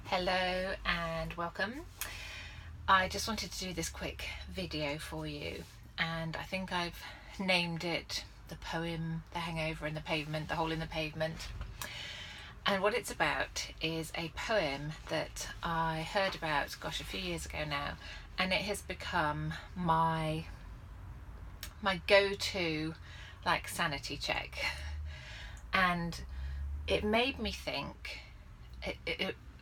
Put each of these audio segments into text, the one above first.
Hello and welcome. I just wanted to do this quick video for you, and I think I've named it the poem, the hangover in the pavement, the hole in the pavement. And what it's about is a poem that I heard about, a few years ago now, and it has become my go-to sanity check. And it made me think,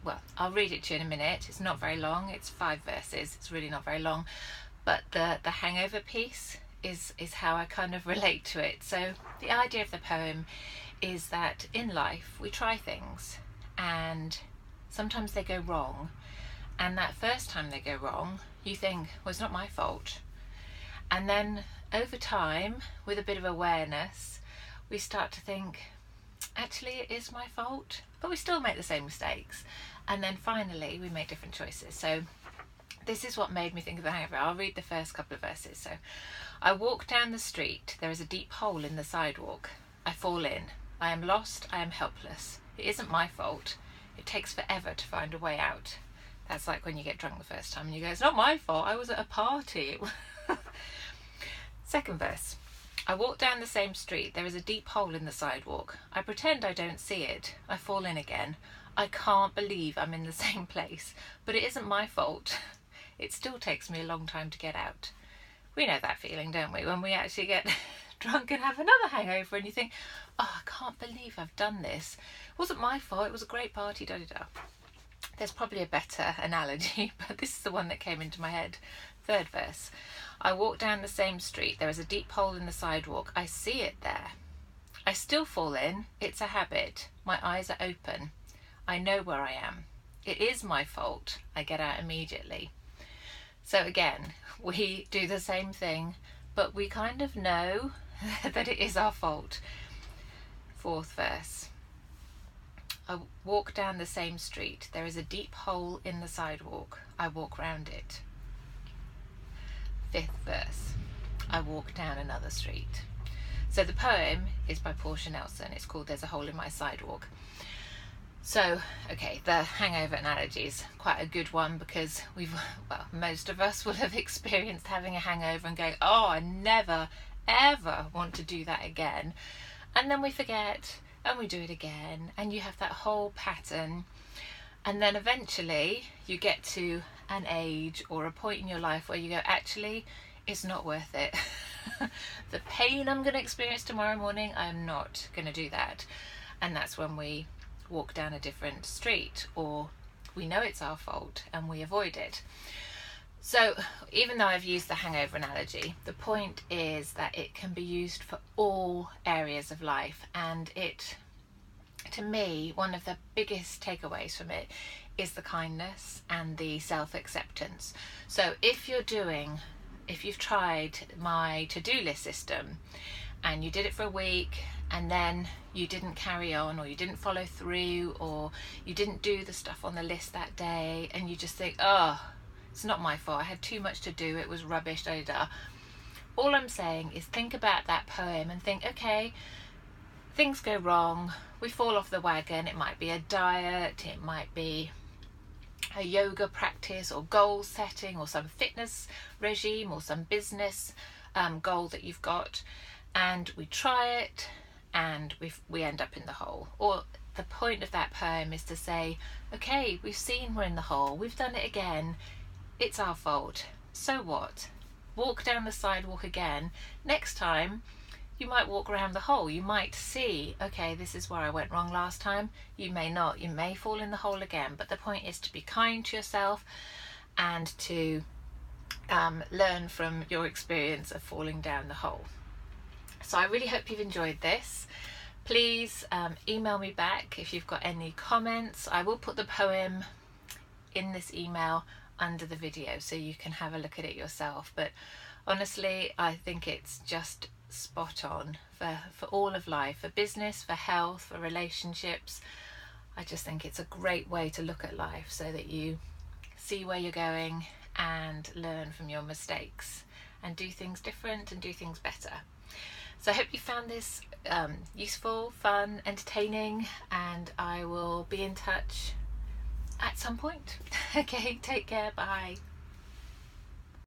well, I'll read it to you in a minute. It's not very long. It's 5 verses. It's really not very long. But the hangover piece is how I kind of relate to it. So the idea of the poem is that in life we try things and sometimes they go wrong. And that first time they go wrong, you think, well, it's not my fault. And then over time, with a bit of awareness, we start to think, actually it is my fault, but we still make the same mistakes. And then finally we make different choices. So this is what made me think of the hangover. I'll read the first couple of verses. So, I walk down the street, there is a deep hole in the sidewalk. I fall in. I am lost, I am helpless. It isn't my fault. It takes forever to find a way out. That's like when you get drunk the first time and you go, it's not my fault, I was at a party. Second verse. I walk down the same street, there is a deep hole in the sidewalk. I pretend I don't see it. I fall in again. I can't believe I'm in the same place, but it isn't my fault. It still takes me a long time to get out. We know that feeling, don't we? When we actually get drunk and have another hangover and you think, oh, I can't believe I've done this. It wasn't my fault, it was a great party, da-da-da. There's probably a better analogy, but this is the one that came into my head. Third verse. I walk down the same street. There is a deep hole in the sidewalk. I see it there. I still fall in. It's a habit. My eyes are open. I know where I am. It is my fault. I get out immediately. So again, we do the same thing, but we kind of know that it is our fault. Fourth verse. I walk down the same street. There is a deep hole in the sidewalk. I walk round it. Fifth verse. I walk down another street. So the poem is by Portia Nelson. It's called There's a Hole in My Sidewalk. So, okay, the hangover analogy is quite a good one because most of us will have experienced having a hangover and going, oh, I never, ever want to do that again. And then we forget and we do it again, and you have that whole pattern. And then eventually you get to an age or a point in your life where you go, actually, it's not worth it. The pain I'm going to experience tomorrow morning, I'm not going to do that. And that's when we walk down a different street, or we know it's our fault and we avoid it. So even though I've used the hangover analogy, the point is that it can be used for all areas of life, and it, to me, one of the biggest takeaways from it is the kindness and the self-acceptance. So if you've tried my to-do list system and you did it for a week and then you didn't carry on, or you didn't follow through, or you didn't do the stuff on the list that day, and you just think, oh, it's not my fault, I had too much to do, it was rubbish, da da da. All I'm saying is think about that poem and think, okay, things go wrong, we fall off the wagon. It might be a diet, it might be a yoga practice or goal setting or some fitness regime or some business goal that you've got, and we try it and we end up in the hole. Or the point of that poem is to say, okay, we've seen we're in the hole, we've done it again, it's our fault, so what? Walk down the sidewalk again. Next time you might walk around the hole. You might see, okay, this is where I went wrong last time. You may not. You may fall in the hole again. But the point is to be kind to yourself and to learn from your experience of falling down the hole. So I really hope you've enjoyed this. Please email me back if you've got any comments. I will put the poem in this email under the video so you can have a look at it yourself. But honestly, I think it's just spot on for all of life, for business, for health, for relationships. I just think it's a great way to look at life so that you see where you're going and learn from your mistakes and do things different and do things better. So I hope you found this useful, fun, entertaining, and I will be in touch at some some point. Okay, take care, bye.